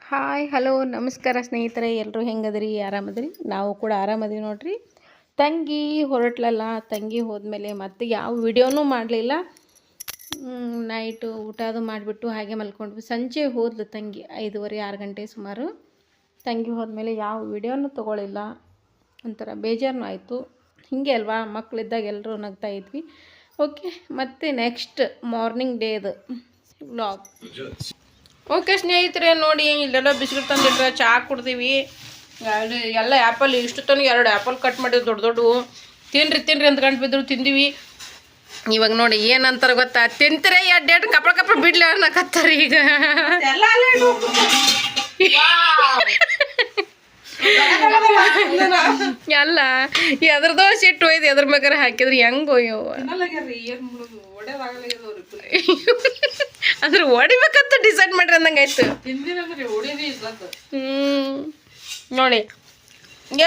Hi hello ನಮಸ್ಕಾರ ಸ್ನೇಹಿತರೆ, ಎಲ್ಲರೂ ಹೆಂಗದಿರಿ? ಆರಾಮದಿರಿ? ನಾವು ಕೂಡ ಆರಾಮದೀವಿ ನೋಡ್ರಿ. ತಂಗಿ ಹೊರಟ್ಲಲ್ಲ, ತಂಗಿ ಹೋದ್ಮೇಲೆ ಮತ್ತೆ ಯಾವ ವಿಡಿಯೋನೂ ಮಾಡಲಿಲ್ಲ. ನೈಟು ಊಟ ಅದು ಮಾಡಿಬಿಟ್ಟು ಹಾಗೆ ಮಲ್ಕೊಂಡ್ವಿ. ಸಂಜೆ ಹೋದ್ಲು ತಂಗಿ 5:30 6 ಗಂಟೆ ಸುಮಾರು. ತಂಗಿ ಹೋದ್ಮೇಲೆ ಯಾವ ವಿಡಿಯೋನೂ ತೊಗೊಳಿಲ್ಲ. ಒಂಥರ ಬೇಜಾರು ಆಯಿತು. ಹೀಗೆ ಅಲ್ವಾ, ಮಕ್ಕಳಿದ್ದಾಗ ಎಲ್ಲರೂ ನಗ್ತಾ ಇದ್ವಿ. ಓಕೆ, ಮತ್ತು ನೆಕ್ಸ್ಟ್ ಮಾರ್ನಿಂಗ್ ಡೇದು ವ್ಲಾಗ್. ಓಕೆ ಸ್ನೇಹಿತರೆ, ನೋಡಿ ಇಲ್ಲೆಲ್ಲ ಬಿಸ್ಕಿಟ್ ತಂದಿಟ್ರೆ ಚಹಾ ಕುಡ್ದೀವಿ. ಎಲ್ಲ ಆ್ಯಪಲ್ ಇಷ್ಟು ತನಕ 2 ಆ್ಯಪಲ್ ಕಟ್ ಮಾಡಿದ್ರು ದೊಡ್ಡ ದೊಡ್ಡವು. ತಿನ್ನಿರಿ ಅಂತ ಗಂಟು ಬಿದ್ರು ತಿಂದೀವಿ. ಇವಾಗ ನೋಡಿ ಏನಂತಾರೆ ಗೊತ್ತಾ, ತಿಂತೀರ ಎಡ್ಡೆಡ್ ಕಪ್ಪಳ ಬಿಡ್ಲಿ ಅನ್ನಕತ್ತಾರೆ ಈಗ. ಎಲ್ಲ ಎದ್ರದೋ ಸಿಟ್ಟು ಒಯ್ದು ಎದ್ರ ಬೇಕಾರೆ ಹಾಕಿದ್ರೆ ಹೆಂಗೋ ಇವು ಅಂದ್ರೆ ಹೊಡಿಬೇಕಂತ ಡಿಸೈಡ್ ಮಾಡ್ರಿ ಅಂದಂಗೆ ಆಯ್ತು. ನೋಡಿ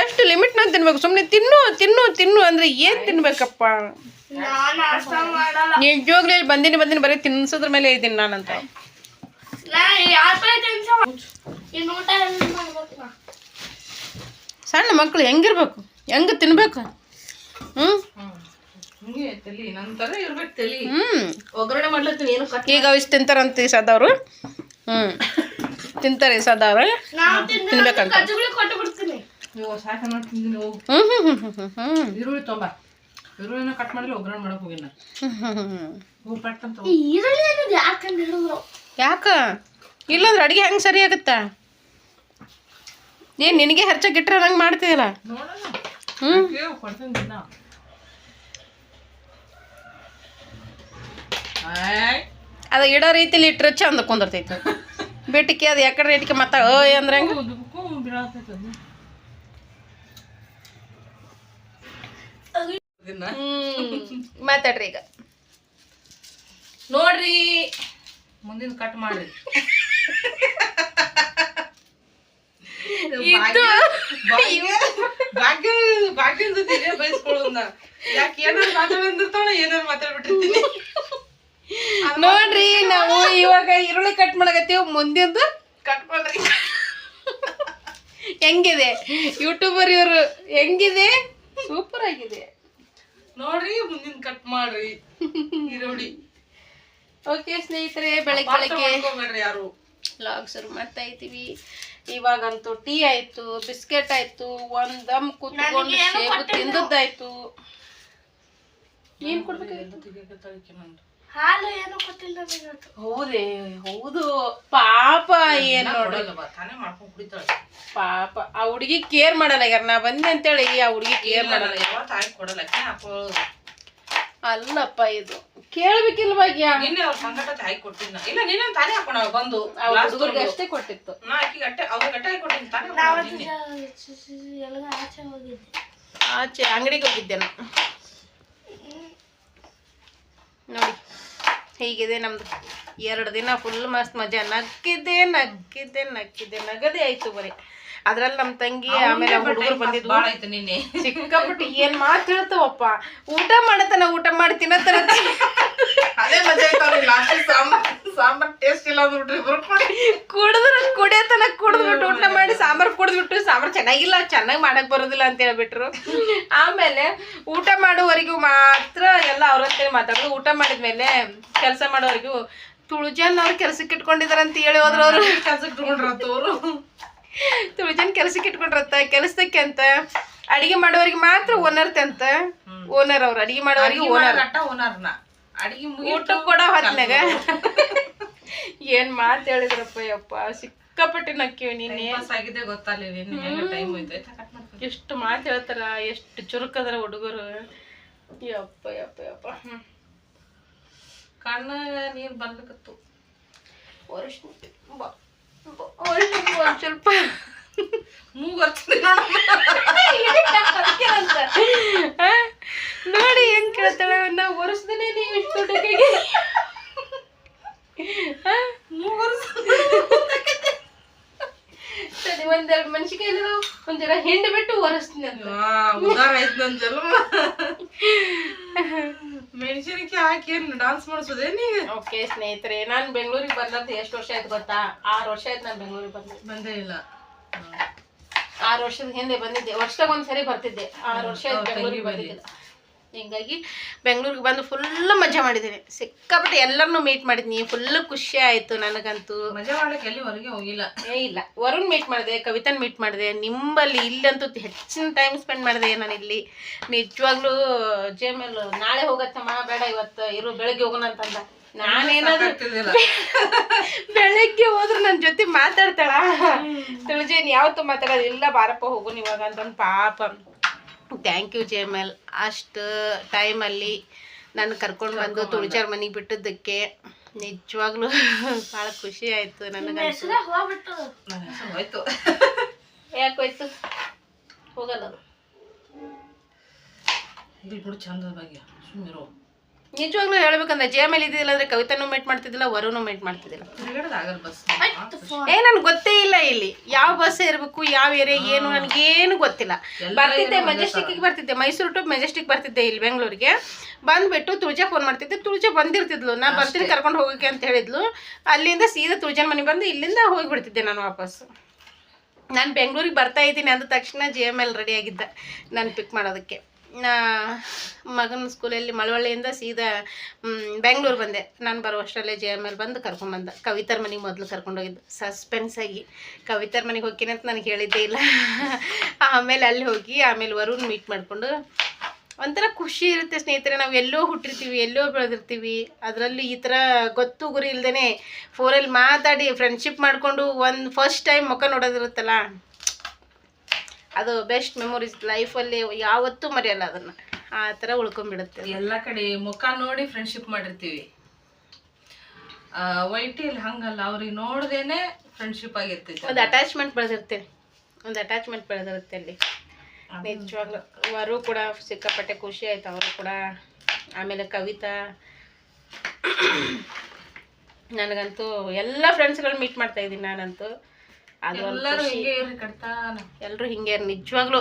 ಎಷ್ಟು ಲಿಮಿಟ್ನಾಗ ತಿನ್ಬೇಕು. ಸುಮ್ಮನೆ ತಿನ್ನು ತಿನ್ನು ತಿನ್ನು ಅಂದ್ರೆ ಏನು ತಿನ್ಬೇಕಪ್ಪ? ನಿಜವಾಗ್ಲೂ ಬಂದಿನಿ ಬರೀ ತಿನ್ಸೋದ್ರ ಮೇಲೆ ಇದ್ದೀನಿ ನಾನಂತ. ಸಣ್ಣ ಮಕ್ಕಳು ಹೆಂಗಿರ್ಬೇಕು, ಹೆಂಗೆ ತಿನ್ಬೇಕು? ಈಗ ಇಷ್ಟು ತಿಂತಾರಂತ ಈಸದವ್ರು. ತಿಂತಾರೆ ಈಸದವ್ರು, ತಿನ್ಬೇಕಂತ. ಯಾಕ ಇಲ್ಲಂದ್ರೆ ಅಡಿಗೆ ಹೆಂಗೆ ಸರಿ ಆಗುತ್ತ? ಏನ್ ನಿನಗೆ ಹರ್ಚಕ್ಕಿಟ್ರೆ ನಂಗೆ ಮಾಡ್ತೀಯಲ್ಲ? ಅದು ಇಡೋ ರೀತಿಲಿ ಇಟ್ಟರೆ ಚಂದ ಕುಂದಿರ್ತೈತೆ. ಬಿಟ್ಟಿಗೆ ಅದು ಯಾಕಡೆ ರೇಟಿಗೆ ಮತ್ತೆ ಅಂದ್ರೆ ಮಾತಾಡ್ರಿ ಈಗ. ನೋಡ್ರಿ ಮುಂದಿನ ಕಟ್ ಮಾಡ್ರಿ. ಭಾಗ್ಯನ ಜೊತೆ ಬಯಸ್ಕೊಳ್ಳೋದ. ಯಾಕೆ ಏನಾರು ಮಾತಾಡಿರ್ತಾಳ, ಏನಾರು ಮಾತಾಡ್ಬಿಟ್ಟಿರ್ತೀನಿ. ನೋಡ್ರಿ, ನಾವು ಇವಾಗ ಈರುಳ್ಳಿ ಕಟ್ ಮಾಡಕತ್ತೀವಿ. ಮುಂದಿಂದು ಕಟ್ ಮಾಡ್ರಿ. ಹೆಂಗಿದೆ ಯೂಟ್ಯೂಬರ್ ಇವರು? ಹೆಂಗಿದೆ? ಸೂಪರ್ ಆಗಿದೆ ನೋಡ್ರಿ. ಮುಂದಿನ ಕಟ್ ಮಾಡ್ರಿ ಈರುಳ್ಳಿ. ಓಕೆ ಸ್ನೇಹಿತರೆ, ಬೆಳಗ್ಗೆ ಯಾರು ವ್ಲಾಗ್ ಶುರು ಮಾಡ್ತಾ ಇದ್ದೀವಿ. ಇವಾಗಂತೂ ಟೀ ಆಯ್ತು, ಬಿಸ್ಕೆಟ್ ಆಯ್ತು, ಒಂದ್ ದಮ್ ಕೂತ್ಕೊಂಡು ಸೇಬು ತಿಂದದ್ದಾಯ್ತು. ಏನ್ ಕೊಡ್ಬೇಕು? ಹಾಲು ಏನು ಕೊಟ್ಟಿಲ್ಲ. ಹೌದೇ? ಹೌದು ಪಾಪ. ಏನ್ ನೋಡಲ್ಲ, ತಾನೇ ಮಾಡ್ಕೊಂಡು ಕುಡಿತಾಳೆ ಪಾಪ. ಆ ಹುಡುಗಿ ಕೇರ್ ಮಾಡಲ್ಲ. ಯಾರ ನಾ ಬಂದೆ ಅಂತೇಳಿ ಆ ಹುಡುಗಿ ಕೇರ್ ಮಾಡಲ್ಲ. ಯಾವ ತಾಯಿ ಕೊಡಲ್ಲ. ಅಲ್ಲಪ್ಪ, ಇದು ಕೇಳ್ಬೇಕಿಲ್ವಾಗ. ನಿನ್ನೆ ಅವ್ರ ಸಂಗಟ ತಾಯಿ ಕೊಟ್ಟಿದ್ನ. ಇಲ್ಲ ನಿನ್ನೆ ತಾನೇ ಹಾಕೋಣ ಬಂದು ಹುಡುಗರಿಗೆ ಅಷ್ಟೇ ಕೊಟ್ಟಿತ್ತು. ನಾ ಆಕಿ ಗಟ್ಟೆ ಅವ್ರ ಗಟ್ಟೆ ಹಾಕಿ ಕೊಟ್ಟಿನಿ ತಾನೇ. ಆಚೆ ಅಂಗಡಿಗೆ ಹೋಗಿದ್ದೆ ನಾನು. ನೋಡಿ ಹೀಗಿದೆ ನಮ್ದು 2 ದಿನ ಫುಲ್ ಮಸ್ತ್ ಮಜಾ. ನಕ್ಕಿದ್ದೆ ನಗದೇ ಆಯ್ತು ಬರೀ. ಅದ್ರಲ್ಲಿ ನಮ್ಮ ತಂಗಿ ಆಮೇಲೆ ಹುಡುಗರು ಬಂದಿದ್ವು. ನಿನ್ನೆ ಸಿಕ್ಕಾಪಟ್ಟು ಏನ್ ಮಾತು ಹೇಳ್ತಾವಪ್ಪ. ಊಟ ಮಾಡತನ ಊಟ ಮಾಡಿ ತಿನ್ನತನ. ಅದೇ ಮಜಾ ಆಯ್ತು. ಲಾಸ್ಟ್ ಸಾಂಬಾರ್ ಟೇಸ್ಟ್ ಇಲ್ಲ ಅಂದ್ಬಿಟ್ರಿ. ಕುಡಿಯತನ ಕುಡಿದ್ಬಿಟ್ಟು ಊಟ ಮಾಡಿ ಸಾಂಬಾರ್ ಕುಡಿದ್ಬಿಟ್ಟು ಸಾಂಬಾರ್ ಚೆನ್ನಾಗಿ ಮಾಡಕ್ ಬರೋದಿಲ್ಲ ಅಂತ ಹೇಳ್ಬಿಟ್ರು. ಆಮೇಲೆ ಊಟ ಮಾಡೋವರೆಗೂ ಮಾತ್ರ ಎಲ್ಲ ಅವ್ರಂತೇಳಿ ಮಾತಾಡೋದು. ಊಟ ಮಾಡಿದ್ಮೇಲೆ ಕೆಲಸ ಮಾಡೋವರೆಗೂ ತುಳುಜನ್ ಅವ್ರು ಕೆಲ್ಸಕ್ಕೆ ಇಟ್ಕೊಂಡಿದಾರಂತ ಹೇಳಿ ಹೋದ್ರು. ಅವ್ರು ಕೆಲ್ಸಕ್ಕೆ ಇಟ್ಕೊಂಡ್ರತ್ತ. ಅವರು ತುಳುಜನ್ ಕೆಲ್ಸಕ್ಕೆ ಇಟ್ಕೊಂಡ್ರತ್ತ. ಕೆಲಸಕ್ಕೆ ಅಂತ ಅಡಿಗೆ ಮಾಡೋವರೆಗೆ ಮಾತ್ರ ಓನರ್ತೆ ಅಂತ. ಓನರ್ ಅವ್ರು ಅಡಿಗೆ ಮಾಡೋವರೆಗೆ ಓನರ್ನ ಅಡಿಗೆ ಊಟ ಕೊಡೋ ಹೊತ್ನಾಗ ಏನ್ ಮಾತು ಹೇಳಿದ್ರಪ್ಪ ಯಪ್ಪ. ಸಿಕ್ಕಾಪಟ್ಟಿ ನಕ್ಕಿವಿ. ನಿನ್ನೆ ಆಗಿದೆ ಗೊತ್ತಾಗಲಿಲ್ಲ. ಟೈಮ್ ಹೋಯ್ತು. ಎಷ್ಟು ಮಾತು ಹೇಳ್ತಾರ, ಎಷ್ಟು ಚುರುಕದ್ರ ಹುಡುಗರು. ಯಪ್ಪ ಯಪ್ಪ ಯಪ್ಪ. ಕಣ್ಣ ನೀರು ಬರ್ಲಿಕ್ಕತ್ತು. ಸ್ವಲ್ಪ ಮೂಗರ್ತೀನಿ ನೋಡಿ ಹೆಂಗ್ ಕೇಳ್ತಾಳೆ. ನಾವು ಒರೆಸ್ದೇನೆ ನೀವು ಇಷ್ಟು ದೊಡ್ಡ ಸರಿ, 1-2 ಮೆಣಸಿನಕಾಯಿ ಒಂದ್ ಜರ ಹಿಂಡಿ ಬಿಟ್ಟು ಒರೆಸ್ತೀನಿ ಅಂತ. ಉದಾರ ಆಯ್ತು ನನ್ ಜನ್ಮ. ಮೆಣಸಿನಕಾಯಿ ಹಾಕಿ ಏನ್ ಡಾನ್ಸ್ ಮಾಡಿಸೋದೇನ್ ಈಗ? ಓಕೆ ಸ್ನೇಹಿತರೆ, ನಾನು ಬೆಂಗಳೂರಿಗೆ ಬಂದದ್ದು ಎಷ್ಟು ವರ್ಷ ಆಯ್ತು ಗೊತ್ತಾ? 6 ವರ್ಷ ಆಯ್ತು ನಾನು ಬೆಂಗಳೂರಿಗೆ ಬಂದೇ ಇಲ್ಲ. 6 ವರ್ಷದ ಹಿಂದೆ ಬಂದಿದ್ದೆ, ವರ್ಷಕ್ಕೊಂದ್ಸರಿ ಬರ್ತಿದ್ದೆ. 6 ವರ್ಷ ಆಯ್ತು ಬೆಂಗಳೂರಿಗೆ ಬಂದಿದ್ದಿಲ್ಲ. ಹಿಂಗಾಗಿ ಬೆಂಗಳೂರಿಗೆ ಬಂದು ಫುಲ್ ಮಜಾ ಮಾಡಿದ್ದೀನಿ. ಸಿಕ್ಕಾಪಟ್ಟೆ ಎಲ್ಲರನ್ನೂ ಮೀಟ್ ಮಾಡಿದ್ನಿ. ಫುಲ್ ಖುಷಿ ಆಯಿತು ನನಗಂತೂ. ಮಜಾ ಮಾಡ್ಲಿಕ್ಕೆ ಎಲ್ಲಿ ಹೊರಗೆ ಹೋಗಿಲ್ಲ. ಇಲ್ಲ, ವರುಣ್ ಮೀಟ್ ಮಾಡಿದೆ, ಕವಿತನ್ ಮೀಟ್ ಮಾಡಿದೆ. ನಿಂಬಲ್ಲಿ ಇಲ್ಲಂತೂ ಹೆಚ್ಚಿನ ಟೈಮ್ ಸ್ಪೆಂಡ್ ಮಾಡಿದೆ ನಾನು ಇಲ್ಲಿ. ನಿಜವಾಗ್ಲೂ ಜೇಮೇಲೆ ನಾಳೆ ಹೋಗತ್ತಮ್ಮ, ಬೇಡ ಇವತ್ತು ಇರು, ಬೆಳಗ್ಗೆ ಹೋಗೋಣ ಅಂತಂದ. ನಾನೇನಾದ್ರು ಬೆಳಗ್ಗೆ ಹೋದ್ರೆ ನನ್ನ ಜೊತೆ ಮಾತಾಡ್ತಾಳ, ತುಳಜೇನ್ ಯಾವತ್ತೂ ಮಾತಾಡೋದು ಇಲ್ಲ, ಬಾರಪ್ಪ ಹೋಗೋಣ ಇವಾಗ ಅಂತಂದು. ಪಾಪ ಥ್ಯಾಂಕ್ ಯು ಜೇಮಲ್, ಅಷ್ಟು ಟೈಮಲ್ಲಿ ನಾನು ಕರ್ಕೊಂಡು ಬಂದು ತುಳಜಾರ ಮನೆಗೆ ಬಿಟ್ಟಿದ್ದಕ್ಕೆ ನಿಜವಾಗ್ಲೂ ಭಾಳ ಖುಷಿ ಆಯಿತು ನನಗಂತೂ. ಹೋಯ್ತು. ಯಾಕೆ ಹೋಯ್ತು? ಹೋಗಲ್ಲ ಅದು. ಇಲ್ಲಿ ಬಿಡು, ಚಂದ ಬಗ್ಗೆ ಸುಮ್ಮನಿರು. ನಿಜವಾಗ್ಲೂ ಹೇಳ್ಬೇಕಂದ್ರೆ ಜೇಮಲ್ ಇದ್ದಿಲ್ಲ ಅಂದ್ರೆ ಕವಿತಾನು ಮೇಟ್ ಮಾಡ್ತಿದ್ದಿಲ್ಲ, ವರುನು ಮೇಟ್ ಮಾಡ್ತಿದ್ದಿಲ್ಲ. ನನ್ಗೆ ಗೊತ್ತೇ ಇಲ್ಲ ಇಲ್ಲಿ ಯಾವ ಬಸ್ ಇರಬೇಕು, ಯಾವ ಏರಿಯಾ, ಏನು ನನಗೇನು ಗೊತ್ತಿಲ್ಲ. ಬರ್ತಿದ್ದೆ ಮೆಜೆಸ್ಟಿಕ್ಗೆ ಬರ್ತಿದ್ದೆ, ಮೈಸೂರು ಟು ಮೆಜೆಸ್ಟಿಕ್ ಬರ್ತಿದ್ದೆ ಇಲ್ಲಿ ಬೆಂಗಳೂರಿಗೆ. ಬಂದ್ಬಿಟ್ಟು ತುಳಜಾ ಫೋನ್ ಮಾಡ್ತಿದ್ದೆ, ತುಳಜಾ ಬಂದಿರ್ತಿದ್ಲು, ನಾ ಬರ್ತೀನಿ ಕರ್ಕೊಂಡು ಹೋಗೋಕೆ ಅಂತ ಹೇಳಿದ್ಲು. ಅಲ್ಲಿಂದ ಸೀದಾ ತುಳಜಾನ ಮನೆ ಬಂದು ಇಲ್ಲಿಂದ ಹೋಗಿಬಿಡ್ತಿದ್ದೆ ನಾನು ವಾಪಸ್. ನಾನು ಬೆಂಗಳೂರಿಗೆ ಬರ್ತಾ ಇದ್ದೀನಿ ಅಂದ ತಕ್ಷಣ JML ರೆಡಿ ಆಗಿದ್ದ ನಾನು ಪಿಕ್ ಮಾಡೋದಕ್ಕೆ. ಮಗನ ಸ್ಕೂಲಲ್ಲಿ ಮಳವಳ್ಳಿಯಿಂದ ಸೀದಾ ಬೆಂಗಳೂರು ಬಂದೆ. ನಾನು ಬರೋ ಅಷ್ಟರಲ್ಲೇ JML ಬಂದು ಕರ್ಕೊಂಬಂದ. ಕವಿತಾರ ಮನೆಗೆ ಮೊದಲು ಕರ್ಕೊಂಡೋಗಿದ್ದು ಸಸ್ಪೆನ್ಸಾಗಿ. ಕವಿತಾರ ಮನೆಗೆ ಹೋಗ್ತೀನಿ ಅಂತ ನನಗೆ ಹೇಳಿದ್ದೇ ಇಲ್ಲ. ಆಮೇಲೆ ಅಲ್ಲಿ ಹೋಗಿ ಆಮೇಲೆ ವರುಣ್ ಮೀಟ್ ಮಾಡಿಕೊಂಡು ಒಂಥರ ಖುಷಿ ಇರುತ್ತೆ ಸ್ನೇಹಿತರೆ. ನಾವು ಎಲ್ಲೋ ಹುಟ್ಟಿರ್ತೀವಿ, ಎಲ್ಲೋ ಬೆಳೆದಿರ್ತೀವಿ, ಅದರಲ್ಲಿ ಈ ಥರ ಗೊತ್ತು ಗುರಿ ಇಲ್ದೇ ಫೋನಲ್ಲಿ ಮಾತಾಡಿ ಫ್ರೆಂಡ್ಶಿಪ್ ಮಾಡಿಕೊಂಡು ಒಂದು ಫಸ್ಟ್ ಟೈಮ್ ಮುಖ ನೋಡೋದಿರುತ್ತಲ್ಲ, ಅದು ಬೆಸ್ಟ್ ಮೆಮೊರೀಸ್ ಲೈಫಲ್ಲಿ ಯಾವತ್ತೂ ಮರೆಯಲ್ಲ. ಅದನ್ನು ಆ ಥರ ಉಳ್ಕೊಂಡ್ಬಿಡುತ್ತೆ. ಎಲ್ಲ ಕಡೆ ಮುಖ ನೋಡಿ ಫ್ರೆಂಡ್ಶಿಪ್ ಮಾಡಿರ್ತೀವಿ. ವೈಟಿಯಲ್ಲಿ ಹಂಗಲ್ಲ, ಅವ್ರಿಗೆ ನೋಡ್ದೇನೆ ಫ್ರೆಂಡ್ಶಿಪ್ ಆಗಿರ್ತೈತಿ. ಒಂದು ಅಟ್ಯಾಚ್ಮೆಂಟ್ ಬೆಳೆದಿರುತ್ತೆ ಅಲ್ಲಿ. ನಿಜವಾಗ್ಲೂ ವರು ಕೂಡ ಸಿಕ್ಕಾಪಟ್ಟೆ ಖುಷಿ ಆಯ್ತು, ಅವರು ಕೂಡ. ಆಮೇಲೆ ಕವಿತಾ, ನನಗಂತೂ ಎಲ್ಲ ಫ್ರೆಂಡ್ಸ್ಗಳು ಮೀಟ್ ಮಾಡ್ತಾ ಇದ್ದೀನಿ ನಾನಂತೂ. ಅದು ಎಲ್ಲರೂ ಹಿಂಗೆ ನಿಜವಾಗ್ಲೂ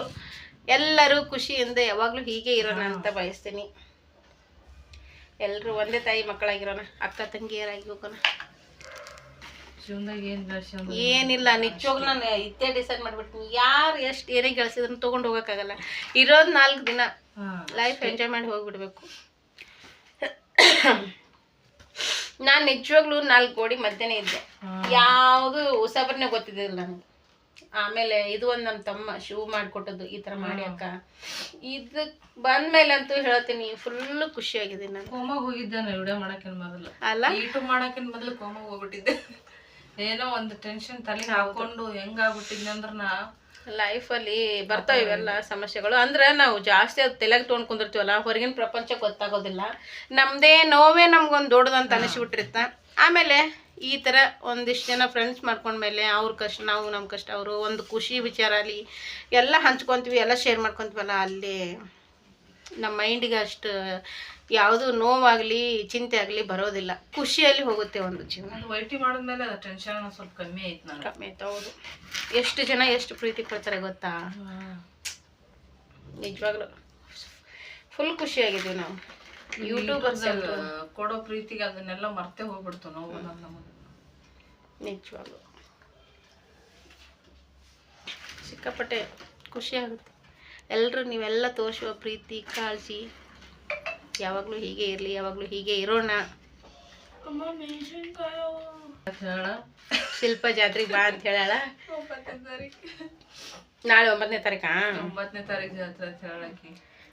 ಎಲ್ಲರೂ ಖುಷಿಯಿಂದ ಯಾವಾಗಲೂ ಹೀಗೆ ಇರೋಣ ಅಂತ ಬಯಸ್ತೀನಿ. ಎಲ್ಲರೂ ಒಂದೇ ತಾಯಿ ಮಕ್ಕಳಾಗಿರೋಣ, ಅಕ್ಕ ತಂಗಿಯರಾಗಿ ಹೋಗೋಣ. ಏನಿಲ್ಲ, ನಿಜವಾಗ್ಲೂ ನಾನು ಇದ್ದೇ ಡಿಸೈಡ್ ಮಾಡಿಬಿಡ್ತೀನಿ. ಯಾರು ಎಷ್ಟು ಏನೇ ಗಳಿಸಿದ್ರು ತೊಗೊಂಡು ಹೋಗೋಕ್ಕಾಗಲ್ಲ. ಇರೋದು 4 ದಿನ, ಲೈಫ್ ಎಂಜಾಯ್ ಮಾಡಿ ಹೋಗ್ಬಿಡ್ಬೇಕು. ನಾನು ನಿಜವಾಗ್ಲೂ 4 ಗೋಡಿ ಮಧ್ಯನೇ ಇದ್ದೆ, ಯಾವುದು ಹೊಸಬ್ರನ್ನೇ ಗೊತ್ತಿದ್ದಿಲ್ಲ ನನಗೆ. ಆಮೇಲೆ ಇದು ಒಂದು ನಮ್ಮ ತಮ್ಮ ಶೂ ಮಾಡಿಕೊಟ್ಟದ್ದು, ಈ ಥರ ಮಾಡಿ ಅಕ್ಕ. ಇದಕ್ಕೆ ಬಂದ್ಮೇಲಂತೂ ಹೇಳ್ತೀನಿ ಫುಲ್ ಖುಷಿಯಾಗಿದ್ದೀನಿ ನಾನು. ಕೋಮಾಗ ಹೋಗಿದ್ದೆ ನಾನು ವಿಡಿಯೋ ಮಾಡಕ್ಕಿನ್ ಮೊದಲು, ಅಲ್ಲ ಯೂಟ್ಯೂಬ್ ಮಾಡಕ್ಕಿನ್ ಮೊದಲು ಕೋಮಾಗ ಹೋಗ್ಬಿಟ್ಟಿದ್ದೆ. ಏನೋ ಒಂದು ಟೆನ್ಷನ್ ತಲೆ ಹಾಕೊಂಡು ಹೆಂಗಾಗ್ಬಿಟ್ಟಿದ್ನಿ ಅಂದ್ರೆ ನಾ ಲೈಫಲ್ಲಿ ಬರ್ತಾವೆ ಇವೆಲ್ಲ ಸಮಸ್ಯೆಗಳು. ಅಂದ್ರೆ ನಾವು ಜಾಸ್ತಿ ಅದು ತಲೆಗೆ ತೊಗೊಂಡು ಕುಂದಿರ್ತೀವಲ್ಲ, ಹೊರಗಿನ ಪ್ರಪಂಚ ಗೊತ್ತಾಗೋದಿಲ್ಲ. ನಮ್ಮದೇ ನೋವೇ ನಮ್ಗೊಂದು ದೊಡ್ಡದಂತ ಅನಿಸ್ಬಿಟ್ಟಿರುತ್ತೆ. ಆಮೇಲೆ ಈ ಥರ ಒಂದಿಷ್ಟು ಜನ ಫ್ರೆಂಡ್ಸ್ ಮಾಡ್ಕೊಂಡ್ಮೇಲೆ ಅವ್ರ ಕಷ್ಟ ನಾವು, ನಮ್ಮ ಕಷ್ಟ ಅವರು, ಒಂದು ಖುಷಿ ವಿಚಾರ ಅಲ್ಲಿ ಎಲ್ಲ ಹಂಚ್ಕೊತೀವಿ, ಎಲ್ಲ ಶೇರ್ ಮಾಡ್ಕೊತೀವಲ್ಲ, ಅಲ್ಲಿ ನಮ್ಮ ಮೈಂಡಿಗೆ ಅಷ್ಟು ಯಾವುದು ನೋವಾಗಲಿ ಚಿಂತೆ ಆಗಲಿ ಬರೋದಿಲ್ಲ. ಖುಷಿಯಲ್ಲಿ ಹೋಗುತ್ತೆ ಒಂದು ಜೀವನ. ವೈಟಿ ಮಾಡಿದ್ಮೇಲೆ ಅದು ಟೆನ್ಷನ್ ಸ್ವಲ್ಪ ಕಮ್ಮಿ ಆಯ್ತು, ನಾನು ಕಮ್ಮಿ ಆಯ್ತು. ಹೌದು, ಎಷ್ಟು ಜನ ಎಷ್ಟು ಪ್ರೀತಿ ಕೊಡ್ತಾರೆ ಗೊತ್ತಾ. ನಿಜವಾಗ್ಲೂ ಫುಲ್ ಖುಷಿಯಾಗಿದ್ದೀವಿ ನಾವು. ಯೂಟ್ಯೂಬರ್ಸ್ ಕೊಡೋ ಪ್ರೀತಿಗೆ ಅದನ್ನೆಲ್ಲ ಮರ್ತೇ ಹೋಗ್ಬಿಡ್ತು ನಾವು. ನಿಜವಾಗ್ಲೂ ಸಿಕ್ಕಾಪಟ್ಟೆ ಖುಷಿ ಆಗುತ್ತೆ. ಎಲ್ಲರೂ ನೀವೆಲ್ಲ ತೋರಿಸುವ ಪ್ರೀತಿ ಕಾಳಜಿ ಯಾವಾಗಲೂ ಹೀಗೆ ಇರಲಿ, ಯಾವಾಗಲೂ ಹೀಗೆ ಇರೋಣ. ಶಿಲ್ಪ ಜಾತ್ರೆಗೆ ಬಾ ಅಂತ ಹೇಳಾಳ. ನಾಳೆ 9ನೇ ತಾರೀಕಾ? 9ನೇ ತಾರೀಕು ಜಾತ್ರೆ ಅಂತ ಹೇಳಕ್ಕೆ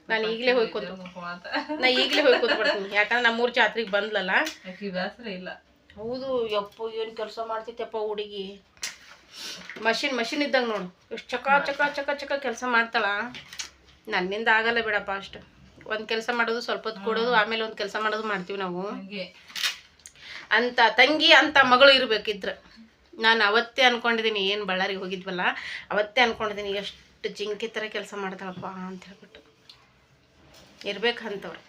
ನಾನು ಈಗಲೇ ಹೋಗಿ ಕೂತ್ಬಿಡ್ತೀನಿ. ಯಾಕಂದ್ರೆ ನಮ್ಮೂರ ಜಾತ್ರೆಗೆ ಬಂದ್ಲಲ್ಲ, ಬೇಸರ ಇಲ್ಲ. ಹೌದು, ಯಪ್ಪ ಏನು ಕೆಲಸ ಮಾಡ್ತಿತ್ತಪ್ಪ ಹುಡುಗಿ. ಮಷಿನ್ ಇದ್ದಂಗೆ ನೋಡು, ಎಷ್ಟು ಚಕ ಚಕ ಚಕ ಚಕ ಕೆಲಸ ಮಾಡ್ತಾಳ. ನನ್ನಿಂದ ಆಗಲ್ಲ ಬಿಡಪ್ಪ ಅಷ್ಟು. ಒಂದು ಕೆಲಸ ಮಾಡೋದು, ಸ್ವಲ್ಪ ಹೊತ್ತು ಕೊಡೋದು, ಆಮೇಲೆ ಒಂದು ಕೆಲಸ ಮಾಡೋದು ಮಾಡ್ತೀವಿ ನಾವು. ಅಂತ ತಂಗಿ ಅಂತ ಮಗಳು ಇರಬೇಕಿದ್ರೆ. ನಾನು ಅವತ್ತೇ ಅಂದ್ಕೊಂಡಿದ್ದೀನಿ, ಏನು ಬಳ್ಳಾರಿಗೆ ಹೋಗಿದ್ವಲ್ಲ ಅವತ್ತೇ ಅಂದ್ಕೊಂಡಿದ್ದೀನಿ, ಎಷ್ಟು ಜಿಂಕೆ ಥರ ಕೆಲಸ ಮಾಡ್ತಾಳಪ್ಪ ಅಂತ ಹೇಳ್ಬಿಟ್ಟು. ಇರ್ಬೇಕಂತವ್ರು.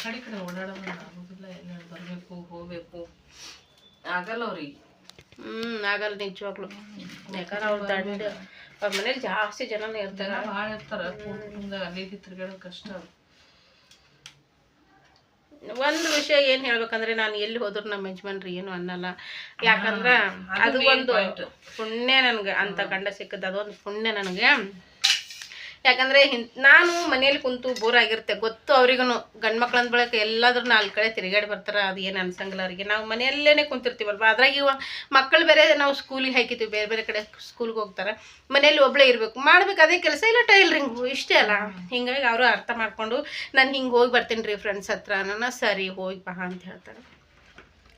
ಕಡೆ ಕಡೆ ಓಡಾಡೋದು ಆಗೋದಿಲ್ಲ, ಎಲ್ಲ ಬರಬೇಕು ಹೋಗ್ಬೇಕು ಆಗಲ್ಲ ಅವ್ರಿಗೆ. ಆಗಲ್ಲ ನಿಜವಾಗ್ಲು. ಯಾಕಂದ್ರೆ ಅವ್ರು ದಂಡ ಅವ್ರ ಮನೇಲಿ ಜಾಸ್ತಿ ಜನನೇ ಇರ್ತಾರೆ, ಭಾಳ ಇರ್ತಾರೆ. ಅಲ್ಲಿ ತಿರ್ಗಾಡೋದು ಕಷ್ಟ. ಒಂದು ವಿಷಯ ಏನು ಹೇಳ್ಬೇಕಂದ್ರೆ ನಾನು ಎಲ್ಲಿ ಹೋದ್ರು ನಮ್ಮ ಯಜಮಾನ್ರಿ ಏನು ಅನ್ನಲ್ಲ. ಯಾಕಂದ್ರೆ ಅದು ಒಂದು ಪುಣ್ಯ ನನಗೆ, ಅಂತ ಗಂಡ ಸಿಕ್ಕದ್ದು ಅದೊಂದು ಪುಣ್ಯ ನನಗೆ. ಯಾಕಂದರೆ ನಾನು ಮನೇಲಿ ಕುಂತು ಬೋರ್ ಆಗಿರುತ್ತೆ ಗೊತ್ತು ಅವ್ರಿಗೂ. ಗಂಡು ಮಕ್ಳು ಅಂದ ಬಳಕ ಎಲ್ಲಾದ್ರೂ 4 ಕಡೆ ತಿರುಗಾಡಿ ಬರ್ತಾರೆ, ಅದು ಏನು ಅನ್ಸಂಗಿಲ್ಲ ಅವರಿಗೆ. ನಾವು ಮನೆಯಲ್ಲೇ ಕುಂತಿರ್ತೀವಲ್ವ, ಅದ್ರಾಗ ಇವ ಮಕ್ಕಳು ಬೇರೆ ನಾವು ಸ್ಕೂಲಿಗೆ ಹಾಕಿತೀವಿ, ಬೇರೆ ಬೇರೆ ಕಡೆ ಸ್ಕೂಲ್ಗೆ ಹೋಗ್ತಾರೆ, ಮನೇಲಿ ಒಬ್ಬಳೇ ಇರಬೇಕು, ಮಾಡ್ಬೇಕು ಅದೇ ಕೆಲಸ, ಇಲ್ಲ ಟೈಲರಿಂಗು ಇಷ್ಟೇ ಅಲ್ಲ. ಹಿಂಗಾಗಿ ಅವರು ಅರ್ಥ ಮಾಡಿಕೊಂಡು ನಾನು ಹಿಂಗೆ ಹೋಗಿ ಬರ್ತೀನಿ ರೀ ಫ್ರೆಂಡ್ಸ್ ಹತ್ರ, ನನ್ನ ಸರಿ ಹೋಗಿ ಬಾ ಅಂತ ಹೇಳ್ತಾರೆ.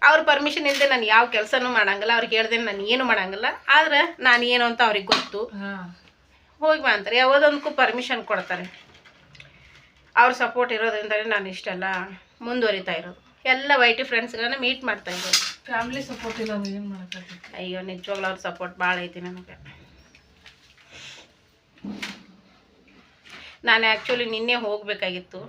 ಅವ್ರ ಪರ್ಮಿಷನ್ ಇಲ್ಲದೆ ನಾನು ಯಾವ ಕೆಲಸನೂ ಮಾಡಂಗಿಲ್ಲ, ಅವ್ರಿಗೆ ಹೇಳ್ದೆ ನಾನು ಏನು ಮಾಡಂಗಿಲ್ಲ. ಆದ್ರೆ ನಾನು ಏನು ಅಂತ ಅವ್ರಿಗೆ ಗೊತ್ತು, ಹೋಗಿ ಬಾ ಅಂತಾರೆ. ಯಾವುದೊಂದಕ್ಕೂ ಪರ್ಮಿಷನ್ ಕೊಡ್ತಾರೆ. ಅವ್ರ ಸಪೋರ್ಟ್ ಇರೋದ್ರಿಂದಲೇ ನಾನು ಇಷ್ಟೆಲ್ಲ ಮುಂದುವರಿತಾ ಇರೋದು. ಎಲ್ಲ ವೈಟಿ ಫ್ರೆಂಡ್ಸ್ಗಳನ್ನ ಮೀಟ್ ಮಾಡ್ತಾ ಇರೋದು. ಫ್ಯಾಮಿಲಿ ಸಪೋರ್ಟ್ ಇಲ್ಲ ಏನು ಮಾಡೋಕ್ಕಾಗುತ್ತೆ? ಅಯ್ಯೋ ನಿಜವಾಗ್ಲೂ ಅವ್ರ ಸಪೋರ್ಟ್ ಭಾಳ ಐತಿ ನನಗೆ. ನಾನು ಆ್ಯಕ್ಚುಲಿ ನಿನ್ನೆ ಹೋಗಬೇಕಾಗಿತ್ತು,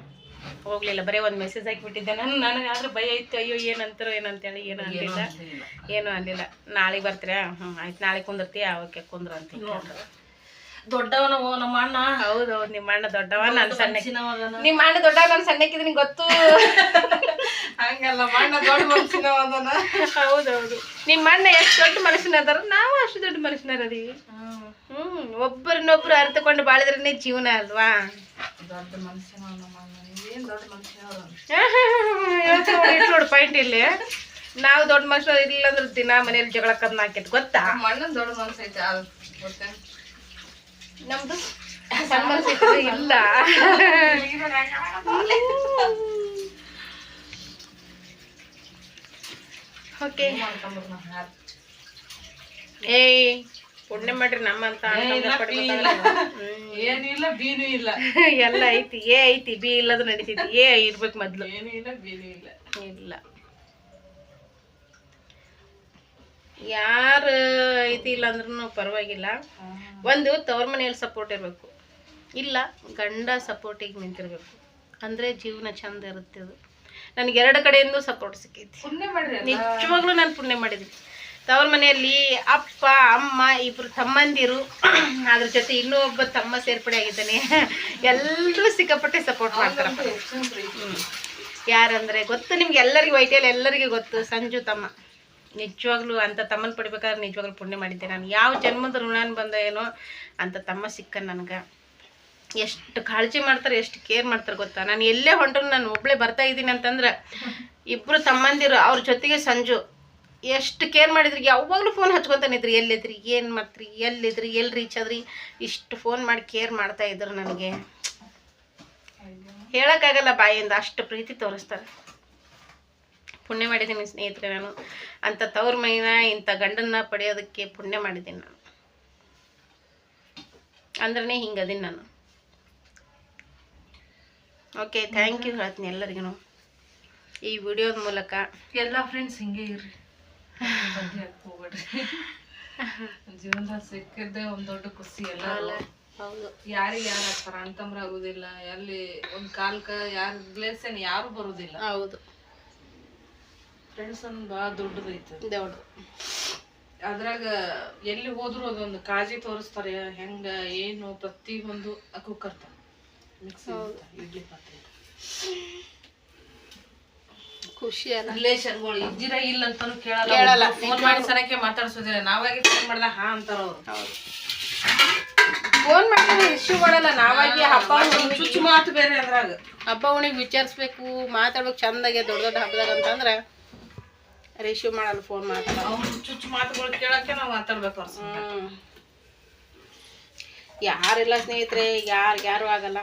ಹೋಗಲಿಲ್ಲ. ಬರೀ ಒಂದು ಮೆಸೇಜ್ ಹಾಕಿಬಿಟ್ಟಿದ್ದೆ. ನನಗೆ ಆದ್ರೆ ಭಯ ಇತ್ತು, ಅಯ್ಯೋ ಏನಂತಾರೋ ಏನಂತೇಳಿ. ಏನು ಅನ್ನಲಿಲ್ಲ, ಏನು ಅನ್ನಲಿಲ್ಲ. ನಾಳೆಗೆ ಬರ್ತೀರಾ? ಆಯ್ತು, ನಾಳೆ ಕುಂದಿರ್ತೀಯ? ಓಕೆ ಕುಂದ್ರ ಅಂತ. ದೊಡ್ಡವನ ನಮ್ಮ ಅಣ್ಣ. ಹೌದೌದು, ನಿಮ್ಮ ಅಣ್ಣ ದೊಡ್ಡವ, ನಾನು ಸಣ್ಣ. ನಿಮ್ಮ ಅಣ್ಣ ದೊಡ್ಡವ, ನಾನು ಸಣ್ಣಕ್ಕಿದ್ದೀನಿ ಗೊತ್ತು. ಹಂಗಲ್ಲ, ಅಣ್ಣ ದೊಡ್ಡ ಮನುಷ್ಯನವ ಅದನ್ನ. ಹೌದೌದು, ನಿಮ್ಮ ಅಣ್ಣ ಎಷ್ಟು ದೊಡ್ಡ ಮನುಷ್ಯನ ಅದಾರ, ನಾವು ಅಷ್ಟು ದೊಡ್ಡ ಮನುಷ್ಯನರದೀವಿ. ಒಬ್ಬರನ್ನೊಬ್ರು ಅರ್ಥಕೊಂಡು ಬಾಳಿದ್ರೇ ಜೀವನ ಅಲ್ವಾ? ದೊಡ್ಡ ಮನುಷ್ಯನ ನಮ್ಮ ಅಣ್ಣ. ಏನು ದೊಡ್ಡ ಮನುಷ್ಯನವ ನೋಡು ಪಾಯಿಂಟ್ ಇಲ್ಲಿ. ನಾವು ದೊಡ್ಡ ಮನುಷ್ಯರು ಇಲ್ಲ ಅಂದ್ರೆ ದಿನ ಮನೇಲಿ ಜಗಳ ಕದ್ನ ಹಾಕಿತ್ತು ಗೊತ್ತಾ? ನಮ್ಮ ಅಣ್ಣನ ದೊಡ್ಡ ಮನುಷ್ಯ ಐತೆ, ಗೊತ್ತೇ? ನಮ್ದು ಸಣ್ಣ ಮನಸ್ಸು ಇಲ್ಲ. ಓಕೆ, ಏಯ್ ಪುಣ್ಯ ಮಾಡ್ರಿ ನಮ್ಮಂತ ಏನಿಲ್ಲ, ಬೀನು ಇಲ್ಲ. ಎಲ್ಲ ಐತಿ, ಏ ಐತಿ, ಬಿ ಇಲ್ಲದು ನಡೀತೈತಿ. ಏ ಇರ್ಬೇಕು ಮೊದ್ಲು. ಏನು ಇಲ್ಲ, ಬೀನು ಇಲ್ಲ. ಇಲ್ಲ, ಯಾರು ಐತಿ ಇಲ್ಲ ಅಂದ್ರೂ ಪರವಾಗಿಲ್ಲ. ಒಂದು ತವ್ರ ಮನೆಯಲ್ಲಿ ಸಪೋರ್ಟ್ ಇರಬೇಕು, ಇಲ್ಲ ಗಂಡ ಸಪೋರ್ಟಿಗೆ ನಿಂತಿರ್ಬೇಕು, ಅಂದರೆ ಜೀವನ ಚಂದ ಇರುತ್ತೆ. ಅದು ನನಗೆ 2 ಕಡೆಯಿಂದ ಸಪೋರ್ಟ್ ಸಿಕ್ಕೈತಿ. ಪುಣ್ಯ ಮಾಡ್ರಿ, ನಿಜವಾಗ್ಲೂ ನಾನು ಪುಣ್ಯ ಮಾಡಿದ್ದೀನಿ. ತವ್ರ ಮನೆಯಲ್ಲಿ ಅಪ್ಪ ಅಮ್ಮ ಇಬ್ಬರು ತಮ್ಮಂದಿರು, ಅದ್ರ ಜೊತೆ ಇನ್ನೂ ಒಬ್ಬ ತಮ್ಮ ಸೇರ್ಪಡೆ ಆಗಿದ್ದಾನೆ. ಎಲ್ಲರೂ ಸಿಕ್ಕಾಪಟ್ಟೆ ಸಪೋರ್ಟ್ ಮಾಡ್ತಾರೆ. ಯಾರಂದರೆ ಗೊತ್ತು ನಿಮ್ಗೆ ಎಲ್ಲರಿಗೂ, ವೈಟಲ್ಲಿ ಎಲ್ಲರಿಗೂ ಗೊತ್ತು, ಸಂಜು ತಮ್ಮ. ನಿಜವಾಗ್ಲೂ ಅಂಥ ತಮ್ಮನ ಪಡಿಬೇಕಾದ್ರೆ ನಿಜವಾಗ್ಲೂ ಪುಣ್ಯ ಮಾಡಿದ್ದೆ ನಾನು. ಯಾವ ಜನ್ಮದ ಋಣಾನ್ ಬಂದ ಏನೋ ಅಂಥ ತಮ್ಮ ಸಿಕ್ಕ ನನಗೆ. ಎಷ್ಟು ಕಾಳಜಿ ಮಾಡ್ತಾರೆ, ಎಷ್ಟು ಕೇರ್ ಮಾಡ್ತಾರೆ ಗೊತ್ತಾ? ನಾನು ಎಲ್ಲೇ ಹೊಂಟ್ರು ನಾನು ಒಬ್ಬಳೇ ಬರ್ತಾ ಇದ್ದೀನಿ ಅಂತಂದ್ರೆ ಇಬ್ಬರು ತಮ್ಮಂದಿರು, ಅವ್ರ ಜೊತೆಗೆ ಸಂಜು ಎಷ್ಟು ಕೇರ್ ಮಾಡಿದ್ರಿ. ಯಾವಾಗಲೂ ಫೋನ್ ಹಚ್ಕೊತಾನಿದ್ರಿ, ಎಲ್ಲಿದ್ರಿ, ಏನು ಮಾಡ್ತೀರಿ, ಎಲ್ಲಿದ್ರಿ, ಎಲ್ಲಿ ರೀಚ್ ಆದ್ರಿ, ಇಷ್ಟು ಫೋನ್ ಮಾಡಿ ಕೇರ್ ಮಾಡ್ತಾ ಇದ್ರು. ನನಗೆ ಹೇಳೋಕ್ಕಾಗಲ್ಲ ಬಾಯಿಂದ, ಅಷ್ಟು ಪ್ರೀತಿ ತೋರಿಸ್ತಾರೆ. ಪುಣ್ಯ ಮಾಡಿದ್ದೀನಿ ಸ್ನೇಹಿತರೆ ನಾನು. ಅಂಥ ತವ್ರ ಮೈನ ಇಂಥ ಗಂಡನ್ನ ಪಡೆಯೋದಕ್ಕೆ ಪುಣ್ಯ ಮಾಡಿದ್ದೀನಿ ನಾನು. ಅಂದ್ರೆ ಹಿಂಗದೀನಿ ನಾನು. ಓಕೆ, ಥ್ಯಾಂಕ್ ಯು ಹೇಳ್ತೀನಿ ಎಲ್ಲರಿಗೂ ಈ ವಿಡಿಯೋದ ಮೂಲಕ. ಎಲ್ಲ ಫ್ರೆಂಡ್ಸ್ ಹಿಂಗೆ ಇರ್ರಿ, ಬಡ್ಡಿ ಹಾಕಿ ಹೋಗ್ಬೇಡ್ರಿ. ಜೀವನದಾಗ ಸಿಕ್ಕಿದ್ದೆ ಒಂದು ದೊಡ್ಡ ಖುಷಿ. ಎಲ್ಲ ಹೌದು, ಯಾರಿಗೆ ಯಾರು ಆಗ್ತಾರ ಅಂತಂದ್ರೆ ಆಗುದಿಲ್ಲ. ಎಲ್ಲಿ ಒಂದು ಕಾಲಕ್ಕೆ ಯಾರ ರಿಲೇಷನ್ ಯಾರು ಬರುದಿಲ್ಲ. ಹೌದು, ಫ್ರೆಂಡ್ಸ್ ಒಂದು ಭಾಳ ದೊಡ್ಡದೈತೆ. ದೊಡ್ಡ ಅದ್ರಾಗ ಎಲ್ಲಿ ಹೋದ್ರು ಅದೊಂದು ಕಾಳಜಿ ತೋರಿಸ್ತಾರೆ. ಹೆಂಗ ಏನು ಪ್ರತಿಯೊಂದು ಕುಕ್ಕರ್ ಮಿಕ್ಸಿ ಇಡ್ಲಿ ಪಾತ್ರೆ ಖುಷಿ ಅಲ್ಲ. ರಿಲೇಷನ್ಗಳು ಇದ್ದೀರಾ ಇಲ್ಲ ಅಂತಾನು ಕೇಳಲ್ಲ. ಫೋನ್ ಮಾಡಿ ಸನಕ್ಕೆ ಮಾತಾಡ್ಸೋದಿಲ್ಲ. ನಾವಾಗಿ ಫೋನ್ ಮಾಡ್ದ ಹಾ ಅಂತಾರ ಅವ್ರು. ಫೋನ್ ಮಾಡಿದ್ರೆ ಇಶ್ಯೂ ಮಾಡಲ್ಲ. ನಾವಾಗಿ ಹಬ್ಬ ಚುಚ್ಚು ಮಾತು ಬೇರೆ. ಅದ್ರಾಗ ಹಬ್ಬ ಉಣಿಗೆ ವಿಚಾರಿಸ್ಬೇಕು, ಮಾತಾಡ್ಬೇಕು ಚಂದಾಗೆ ದೊಡ್ಡ ದೊಡ್ಡ ಹಬ್ಬದಾಗ ಅಂತಂದ್ರೆ ರಿಸೀವ್ ಮಾಡಲ್ಲ, ಫೋನ್ ಮಾತಾಡ. ಚುಚ್ಚು ಮಾತುಗಳು ಕೇಳಕ್ಕೆ ನಾವು ಮಾತಾಡ್ಬೇಕು. ಯಾರಿಲ್ಲ ಸ್ನೇಹಿತರೆ, ಯಾರು ಆಗಲ್ಲ.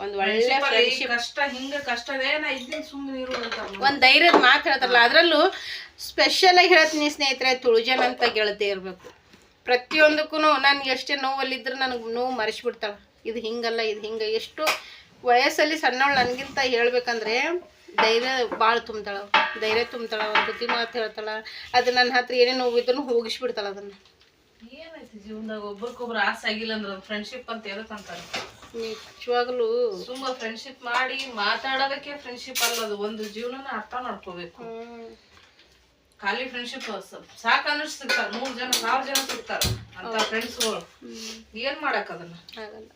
ಒಂದು ಒಳ್ಳೆ ಕಷ್ಟ ಹಿಂಗ ಕಷ್ಟವೇ ನಾ ಇದ್ದೀನಿ ಸುಮ್ಮನೆ ಇರೋದಂತ ಒಂದು ಧೈರ್ಯದ ಮಾತು ಹೇಳ್ತಾರಲ್ಲ, ಅದರಲ್ಲೂ ಸ್ಪೆಷಲಾಗಿ ಹೇಳ್ತೀನಿ ಸ್ನೇಹಿತರೆ, ತುಳುಜನ್ ಅಂತ ಗೆಳತಿ ಇರಬೇಕು. ಪ್ರತಿಯೊಂದಕ್ಕೂ ನನಗೆ ಎಷ್ಟೇ ನೋವಲ್ಲಿದ್ದರೂ ನನಗೆ ನೋವು ಮರೆಸಿಬಿಡ್ತಾಳೆ. ಇದು ಹಿಂಗಲ್ಲ, ಇದು ಹಿಂಗೆ. ಎಷ್ಟು ವಯಸ್ಸಲ್ಲಿ ಸಣ್ಣವಳು ನನಗಿಂತ ಹೇಳ್ಬೇಕಂದ್ರೆ ಧೈರ್ಯ ಭಾಳ ತುಂಬ್ತಾಳೆ, ಧೈರ್ಯ ತುಂಬ್ತಾಳೆ, ಒಂದು ಬುದ್ಧಿ ಮಾತು ಹೇಳ್ತಾಳೆ. ಅದು ನನ್ನ ಹತ್ರ ಏನೇ ನೋವಿದ್ರೂ ಹೋಗಿಸ್ಬಿಡ್ತಾಳೆ. ಅದನ್ನು ಏನೈತಿ ಜೀವನದಾಗ ಒಬ್ರಿಗೊಬ್ರು ಆಸೆ ಆಗಿಲ್ಲ ಅಂದ್ರೆ ಫ್ರೆಂಡ್ಶಿಪ್ ಅಂತ ಎದಕ್ಕಂತಾರೆ. ನಿಜವಾಗ್ಲೂ ತುಂಬ ಫ್ರೆಂಡ್ಶಿಪ್ ಮಾಡಿ ಮಾತಾಡೋದಕ್ಕೆ ಫ್ರೆಂಡ್ಶಿಪ್ ಅಲ್ಲ, ಅದು ಒಂದು ಜೀವನನ ಅರ್ಥ ಮಾಡ್ಕೋಬೇಕು. ಖಾಲಿ ಫ್ರೆಂಡ್ಶಿಪ್ ಸಾಕಂದ್ರೆ ಸಿಗ್ತಾರ, 3 ಜನ 1000 ಜನ ಸಿಗ್ತಾರ ಅಂತ ಫ್ರೆಂಡ್ಸ್ಗಳು. ಏನ್ ಮಾಡಕ್ ಅದನ್ನ ಆಗಲ್ಲ.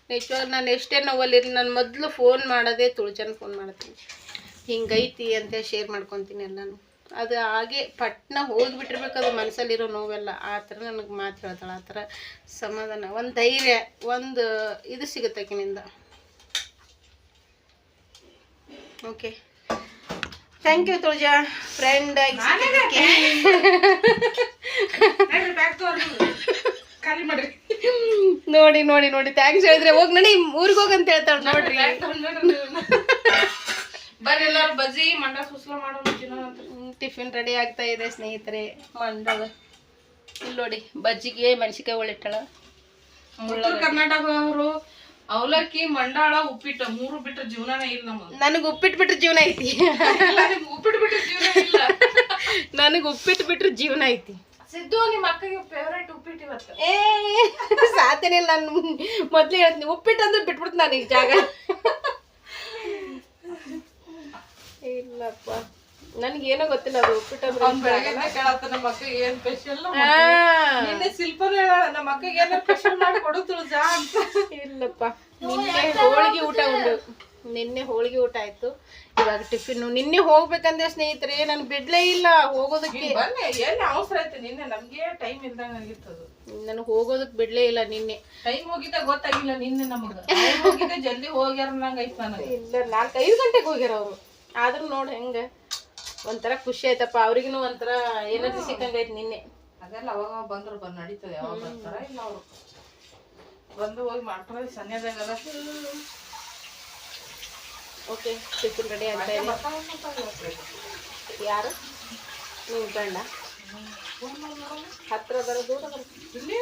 ನಿಜವಾಗ ನಾನು ಎಷ್ಟೇ ನೋವಲ್ಲಿರಿ, ನಾನು ಮೊದಲು ಫೋನ್ ಮಾಡೋದೇ ತುಳುಜನ್ ಫೋನ್ ಮಾಡ್ತೀನಿ. ಹಿಂಗೈತಿ ಅಂತ ಶೇರ್ ಮಾಡ್ಕೊತೀನಿ ಎಲ್ಲಾನು. ಅದು ಹಾಗೆ ಪಟ್ನ ಹೋಗಿಬಿಟ್ಟಿರ್ಬೇಕು, ಅದು ಮನಸ್ಸಲ್ಲಿರೋ ನೋವೆಲ್ಲ. ಆ ಥರ ನನಗೆ ಮಾತು ಹೇಳ್ತಾಳೆ, ಆ ಥರ ಸಮಾಧಾನ, ಒಂದು ಧೈರ್ಯ, ಒಂದು ಇದು ಸಿಗುತ್ತೆ ಆಕಿನಿಂದ. Okay, thank you Tulaja, friend ಆಗಿ ನೋಡಿ ನೋಡಿ ನೋಡಿ ಥ್ಯಾಂಕ್ಸ್ ಹೇಳಿದ್ರೆ ಹೋಗಿ ನಡಿ ಊರಿಗೆ ಹೋಗಂತ ಹೇಳ್ತಾಳೆ ನೋಡ್ರಿ. ಬರ್ರಿ ಎಲ್ಲಾರು ಬಜ್ಜಿ ಮಂಡ ಸುಸ್ಲ ಮಾಡೋಣ. ಟಿಫಿನ್ ರೆಡಿ ಆಗ್ತಾ ಇದೆ ಸ್ನೇಹಿತರೆ. ಮಂಡದ ಇಲ್ಲಿ ನೋಡಿ, ಬಜ್ಜಿಗೆ ಮೆಣಸಿಕಾಯಿ ಒಳ್ಳಿಟ್ಟಾಳ. ಉತ್ತರ ಕರ್ನಾಟಕ ಅವರು ಅವಲಕ್ಕಿ ಮಂಡಾಳ ಉಪ್ಪಿಟ್ಟು 3 ಬಿಟ್ರೆ ಜೀವನನೇ ಇಲ್ಲ ನಮಗೆ. ನನಗೆ ಉಪ್ಪಿಟ್ಟು ಬಿಟ್ರೆ ಜೀವನ ಐತಿ. ಉಪ್ಪಿಟ್ಟು ಬಿಟ್ರೆ ಜೀವನ ಇಲ್ಲ. ನನಗೆ ಉಪ್ಪಿಟ್ಟು ಬಿಟ್ರೆ ಜೀವನ ಐತಿ. ಸಿದ್ದು ನಿಮ್ಮ ಅಕ್ಕಗೆ ಫೇವ್ರೇಟ್ ಉಪ್ಪಿಟ್ಟು ಇವತ್ತು. ಸಾಧ್ಯನೇ ಇಲ್ಲ. ನಾನು ಮೊದ್ಲು ಹೇಳ್ತೀನಿ, ಉಪ್ಪಿಟ್ಟು ಅಂದ್ರೆ ಬಿಟ್ಬಿಡ್ತು ನಾನು ಈಗ ಜಾಗ. ಇಲ್ಲಪ್ಪ, ನನಗೇನೋ ಗೊತ್ತಿಲ್ಲ ಅದು ಉಪ್ಪಿಟ್ಟು ಬೆಳಗ್ಗೆ ಕೇಳತ್ತ ನಮ್ಮ ಅಕ್ಕಗೆ ಏನ್ ಸ್ಪೆಷಲ್. ನಿನ್ನೆ ಶಿಲ್ಪನು ಹೇಳ ನಮ್ಮ ಅಕ್ಕಗೆ ಏನೋ ಸ್ಪೆಷಲ್ ಮಾಡಿ ಕೊಡುತ್ತಳು ಜಾ ಅಂತ. ಇಲ್ಲಪ್ಪ, ನಿನ್ನೆ ಹೋಳಿಗೆ ಊಟ ಉಂಡು. ನಿನ್ನೆ ಹೋಳಿಗೆ ಊಟ ಆಯ್ತು, ಇವಾಗ ಟಿಫಿನ್. ನಿನ್ನೆ ಹೋಗ್ಬೇಕಂದ್ರೆ ಸ್ನೇಹಿತರೆ ನಾನು ಬಿಡ್ಲೇ ಇಲ್ಲ ಹೋಗೋದಕ್ಕೆ. ಬನ್ನಿ, ಎಲ್ಲಿ ಅವಸರ ಐತೆ. ನಿನ್ನೆ ನಮ್ಗೆ ಟೈಮ್ ಇಲ್ದಂಗ ಆಗಿರ್ತದ. ನನಗೆ ಹೋಗೋದಕ್ಕೆ ಬಿಡ್ಲೇ ಇಲ್ಲ ನಿನ್ನೆ. ಟೈಮ್ ಹೋಗಿದ್ದ ಗೊತ್ತಾಗಿಲ್ಲ ನಿನ್ನೆ ನಮಗ. ಹೋಗಿದ್ದೆ ಜಲ್ದಿ ಹೋಗ್ಯಾರ ನಂಗೆ ಐತ್ ನನಗೆ. ಇಲ್ಲ, 4-5 ಗಂಟೆಗೆ ಹೋಗ್ಯಾರ ಅವರು. ಆದ್ರೂ ನೋಡಿ ಹೆಂಗ ಒಂಥರ ಖುಷಿ ಆಯ್ತಪ್ಪ. ಅವ್ರಿಗೂ ಒಂಥರ ಎನರ್ಜಿ ಸಿಕ್ಕಂಗೈತಿ ನಿನ್ನೆ. ಅದೆಲ್ಲ ಅವಾಗ ಬಂದ್ರು ನಡೀತದೆ. ಯಾವಾಗ ಬರ್ತಾರ ಇಲ್ಲ ಅವರು ಬಂದು ಹೋಗಿ ಮಾಡ್ತಾರೆ ಸನ್ಯದಾಗಲ್ಲ. ಓಕೆ, ಟಿಫಿನ್ ರೆಡಿ ಆಗ್ತಾ ಇದೆ. ಯಾರು ನೀವು ಗಂಡ ಹತ್ರ ಬರೋ ದೂರ ಇಲ್ಲೇ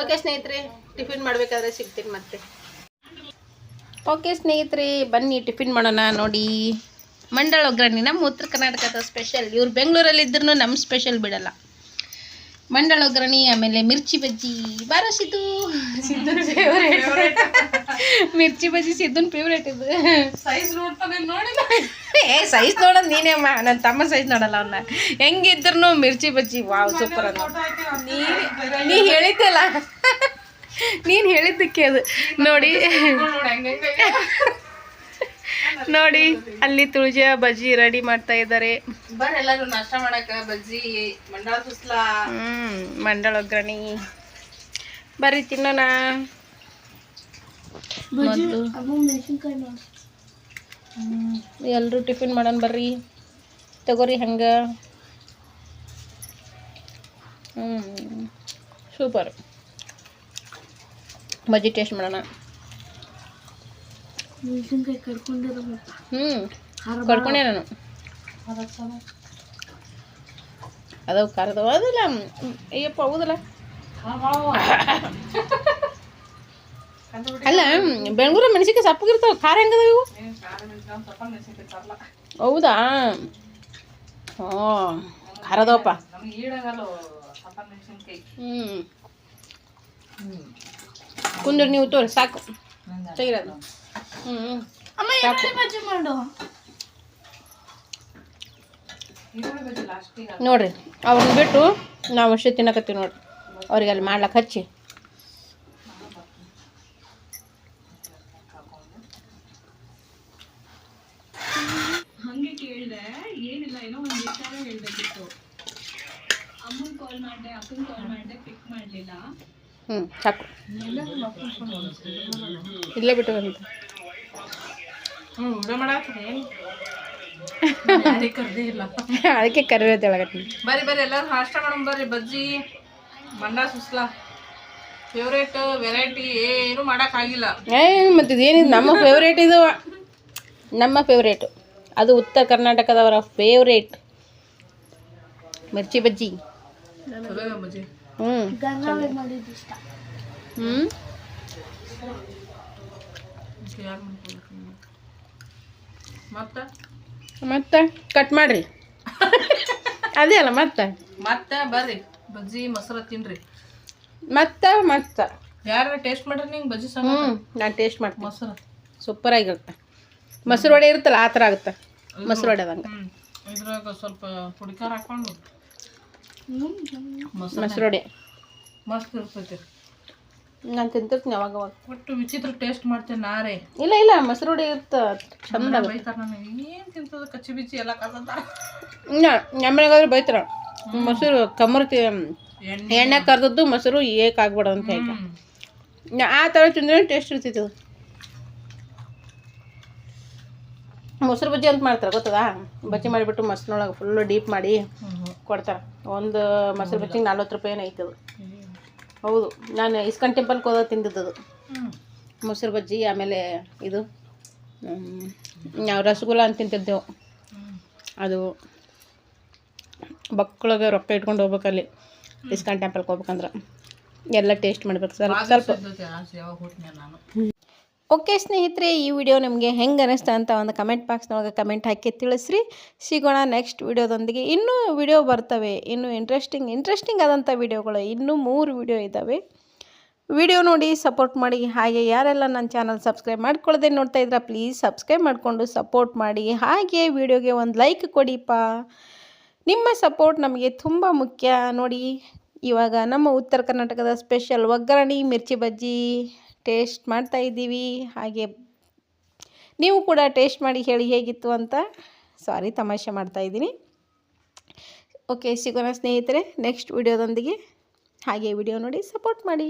ಓಕೆ ಸ್ನೇಹಿತರೆ, ಟಿಫಿನ್ ಮಾಡಬೇಕಾದ್ರೆ ಸಿಗ್ತೀನಿ ಮತ್ತೆ. ಓಕೆ ಸ್ನೇಹಿತರೆ, ಬನ್ನಿ ಟಿಫಿನ್ ಮಾಡೋಣ. ನೋಡಿ, ಮಂಡಳ ಒಗ್ಗರಣೆ ನಮ್ಮ ಉತ್ತರ ಕರ್ನಾಟಕದ ಸ್ಪೆಷಲ್. ಇವ್ರು ಬೆಂಗಳೂರಲ್ಲಿದ್ದರೂ ನಮ್ಮ ಸ್ಪೆಷಲ್ ಬಿಡಲ್ಲ. ಮಂಡಳ ಒಗ್ಗರಣೆ, ಆಮೇಲೆ ಮಿರ್ಚಿ ಬಜ್ಜಿ. ಬಾರ ಸಿದ್ದು, ಸಿದ್ದುನ ಫೇವ್ರೇಟ್ ಮಿರ್ಚಿ ಬಜ್ಜಿ. ಸಿದ್ದುನ ಫೇವ್ರೇಟ್ ಇದು. ಸೈಜ್ ನೋಡ್ತಾನೆ ನೋಡಿ. ಸೈಜ್ ನೋಡೋದು ನೀನೇ ಅಮ್ಮ, ನನ್ನ ತಮ್ಮ ಸೈಜ್ ನೋಡಲ್ಲ. ಅವನ್ನ ಹೆಂಗಿದ್ರು ಮಿರ್ಚಿ ಬಜ್ಜಿ ವಾವ್ ಸೂಪರ್ ಅನ್ನ. ನೀ ಹೇಳಿದ್ದಲ್ಲ, ನೀನು ಹೇಳಿದ್ದಕ್ಕೆ ಅದು ನೋಡಿ. ನೋಡಿ, ಅಲ್ಲಿ ತುಳಜಾ ಬಜ್ಜಿ ರೆಡಿ ಮಾಡ್ತಾ ಇದ್ದಾರೆ. ಬರ್ರಿ ಎಲ್ಲರೂ ನಾಷ್ಟ ಮಾಡಕ. ಬಜ್ಜಿ, ಮಂಡಾಳ ಸುಸ್ಲ, ಮಂಡಳ ಒಗ್ಗರಣೆ. ಬರ್ರಿ ತಿನ್ನೋಣ. ಎಲ್ಲರೂ ಟಿಫಿನ್ ಮಾಡೋಣ ಬರ್ರಿ. ತಗೋರಿ ಹಂಗ. ಸೂಪರ್. ಬಜ್ಜಿ ಟೇಸ್ಟ್ ಮಾಡೋಣ. ಕರ್ಕೊಂಡೆ ನಾನು. ಅದಾವ ಖಾರದವ ಅದಲ್ಲ. ಅಯ್ಯಪ್ಪ ಹೌದಲ್ಲ. ಅಲ್ಲ, ಬೆಂಗಳೂರು ಮೆಣಸಿನ್ಕಾಯಿ ಸಪ್ಪಗಿರ್ತಾವ. ಖಾರ ಹೆಂಗದ ಇವು? ಹೌದಾ? ಖಾರದವಪ್ಪ. ಕುಂದ್ರ ನೀವು ತೋರಿ ಸಾಕು. ತೆಗಿರೋದು. ನೋಡ್ರಿ, ಅವ್ರನ್ನ ಬಿಟ್ಟು ನಾವು ಅಷ್ಟೇ ತಿನ್ನಕತ್ತೀವಿ ನೋಡ್ರಿ. ಅವ್ರಿಗೆ ಅಲ್ಲಿ ಮಾಡ್ಲಕ್ಕೆ ಹಚ್ಚಿ. ಹಂಗೆ ಕೇಳಿದೆ, ಏನಿಲ್ಲ, ಏನೋ ಒಂದು ವಿಚಾರ ಹೇಳ್ಬೇಕಿತ್ತು. ಅಮ್ಮನ್ ಕಾಲ್ ಮಾಡಿದೆ, ಅಪ್ಪನ್ ಕಾಲ್ ಮಾಡಿದೆ, ಪಿಕ್ ಮಾಡಲಿಲ್ಲ. ಸಾಕು, ಇಲ್ಲೇ ಬಿಟ್ಟು ಬಂತ. ಅದಕ್ಕೆ ಕರಿಯೋದು ಹೇಳಕತ್ತೀನಿ. ಬರ್ರಿ ಬರ್ರಿ ಎಲ್ಲರೂ ನಾಷ್ಟ ಮಾಡೋಣ ಬರ್ರಿ. ಬಜ್ಜಿ, ಮಂಡ ಸುಸ್ಲಾ ಫೇವ್ರೇಟ್ ವೆರೈಟಿ. ಏನು ಮಾಡೋಕ್ಕಾಗಿಲ್ಲ. ಮತ್ತು ಇದೇನಿದು ನಮ್ಮ ಫೇವ್ರೇಟ್. ಇದು ನಮ್ಮ ಫೇವ್ರೇಟು. ಅದು ಉತ್ತರ ಕರ್ನಾಟಕದವರ ಫೇವ್ರೇಟ್ ಮಿರ್ಚಿ ಬಜ್ಜಿ. ಬಜ್ಜಿ ಮತ್ತೆ ಕಟ್ ಮಾಡ್ರಿ. ಅದೇ ಅಲ್ಲ ಮತ್ತೆ ಬರ್ರಿ ಬಜ್ಜಿ ಮೊಸರು ತಿನ್ರಿ. ಮತ್ತೆ ಯಾರು ಟೇಸ್ಟ್ ಮಾಡ್ರಿ ನಿಂಗೆ ಬಜ್ಜಿ ಸಮ? ನಾನು ಟೇಸ್ಟ್ ಮಾಡ್ತೀನಿ. ಮೊಸರು ಸೂಪರ್ ಆಗಿರುತ್ತೆ. ಮೊಸರು ವಡೆ ಇರುತ್ತಲ್ಲ ಆ ಥರ ಆಗುತ್ತೆ ಮೊಸರು ವಡೆ ಅದಂಗೆ. ಇದ್ರಾಗ ಸ್ವಲ್ಪ ಪುಡಿಕಾರ ಹಾಕೊಂಡು ಮೊಸರು ವಡೆ ಮಸ್ತ್ ಇರ್ತೈತಿ. ನಾನು ತಿಂತಿರ್ತೀನಿ ಅವಾಗ ಅವಾಗ. ಒಟ್ಟು ವಿಚಿತ್ರ ಟೇಸ್ಟ್ ಮಾಡ್ತೇನೆ ನಾರೇ. ಇಲ್ಲ ಮೊಸರು ವಡೆ ಇರುತ್ತೆ ಚಂದ. ಬೈತಾರ ನನಗೆ, ಏನು ತಿಂತದ ಕಚ್ಚಿ ಬಿಚ್ಚಿ ಎಲ್ಲ ಕಸಂತಾರ. ನಮ್ಮನೆಗಾದ್ರೆ ಬೈತಾರ, ಮೊಸರು ಕಮ್ಮರ್ತಿ ಎಣ್ಣೆ ಕರ್ದದ್ದು ಮೊಸರು ಏಕಾಗ್ಬಿಡೋದು ಅಂತ ಹೇಗೆ. ಆ ಥರ ತಿಂದ್ರೆ ಟೇಸ್ಟ್ ಇರ್ತೈತಿ. ಅದು ಮೊಸರು ಬಜ್ಜಿ ಅಂತ ಮಾಡ್ತಾರೆ ಗೊತ್ತದ? ಬಜ್ಜಿ ಮಾಡಿಬಿಟ್ಟು ಮೊಸರಿನೊಳಗೆ ಫುಲ್ಲು ಡೀಪ್ ಮಾಡಿ ಕೊಡ್ತಾರೆ. ಒಂದು ಮೊಸರು ಬಜ್ಜಿಗೆ 40 ರೂಪಾಯಿ ಐತೆ ಅದು. ಹೌದು, ನಾನು ಇಸ್ಕಾನ್ ಟೆಂಪಲ್ಗೆ ಹೋದಾಗ ತಿಂದಿದ್ದದು ಮೊಸರು ಬಜ್ಜಿ. ಆಮೇಲೆ ಇದು ನಾವು ರಸಗುಲ್ಲ ಅಂತ ತಿಂತಿದ್ದೆವು. ಅದು ಬಕ್ಕಳಿಗೆ ರೊಕ್ಕ ಇಟ್ಕೊಂಡು ಹೋಗ್ಬೇಕಲ್ಲಿ ಇಸ್ಕಾನ್ ಟೆಂಪಲ್ಗೆ ಹೋಗ್ಬೇಕಂದ್ರೆ ಎಲ್ಲ ಟೇಸ್ಟ್ ಮಾಡ್ಬೇಕು ಸ್ವಲ್ಪ. ಓಕೆ ಸ್ನೇಹಿತರೆ, ಈ ವಿಡಿಯೋ ನಿಮಗೆ ಹೆಂಗೆ ಅನ್ನಿಸ್ತಾ ಅಂತ ಒಂದು ಕಮೆಂಟ್ ಬಾಕ್ಸ್ನೊಳಗೆ ಕಮೆಂಟ್ ಹಾಕಿ ತಿಳಿಸ್ರಿ. ಸಿಗೋಣ ನೆಕ್ಸ್ಟ್ ವಿಡಿಯೋದೊಂದಿಗೆ. ಇನ್ನೂ ವಿಡಿಯೋ ಬರ್ತವೆ, ಇನ್ನೂ ಇಂಟ್ರೆಸ್ಟಿಂಗ್ ಆದಂಥ ವಿಡಿಯೋಗಳು ಇನ್ನೂ 3 ವಿಡಿಯೋ ಇದ್ದಾವೆ. ವಿಡಿಯೋ ನೋಡಿ ಸಪೋರ್ಟ್ ಮಾಡಿ. ಹಾಗೆ ಯಾರೆಲ್ಲ ನನ್ನ ಚಾನಲ್ ಸಬ್ಸ್ಕ್ರೈಬ್ ಮಾಡ್ಕೊಳ್ಳದೆ ನೋಡ್ತಾ ಇದ್ರೆ ಪ್ಲೀಸ್ ಸಬ್ಸ್ಕ್ರೈಬ್ ಮಾಡಿಕೊಂಡು ಸಪೋರ್ಟ್ ಮಾಡಿ. ಹಾಗೆ ವಿಡಿಯೋಗೆ ಒಂದು ಲೈಕ್ ಕೊಡಿಪ್ಪ. ನಿಮ್ಮ ಸಪೋರ್ಟ್ ನಮಗೆ ತುಂಬ ಮುಖ್ಯ. ನೋಡಿ, ಇವಾಗ ನಮ್ಮ ಉತ್ತರ ಕರ್ನಾಟಕದ ಸ್ಪೆಷಲ್ ಒಗ್ಗರಣೆ ಮಿರ್ಚಿ ಬಜ್ಜಿ ಟೇಸ್ಟ್ ಮಾಡ್ತಾ ಇದ್ದೀವಿ. ಹಾಗೆ ನೀವು ಕೂಡ ಟೇಸ್ಟ್ ಮಾಡಿ ಹೇಳಿ ಹೇಗಿತ್ತು ಅಂತ. ಸಾರಿ, ತಮಾಷೆ ಮಾಡ್ತಾ ಇದ್ದೀನಿ. ಓಕೆ, ಸಿಗೋಣ ಸ್ನೇಹಿತರೆ ನೆಕ್ಸ್ಟ್ ವಿಡಿಯೋದೊಂದಿಗೆ. ಹಾಗೆ ವಿಡಿಯೋ ನೋಡಿ ಸಪೋರ್ಟ್ ಮಾಡಿ.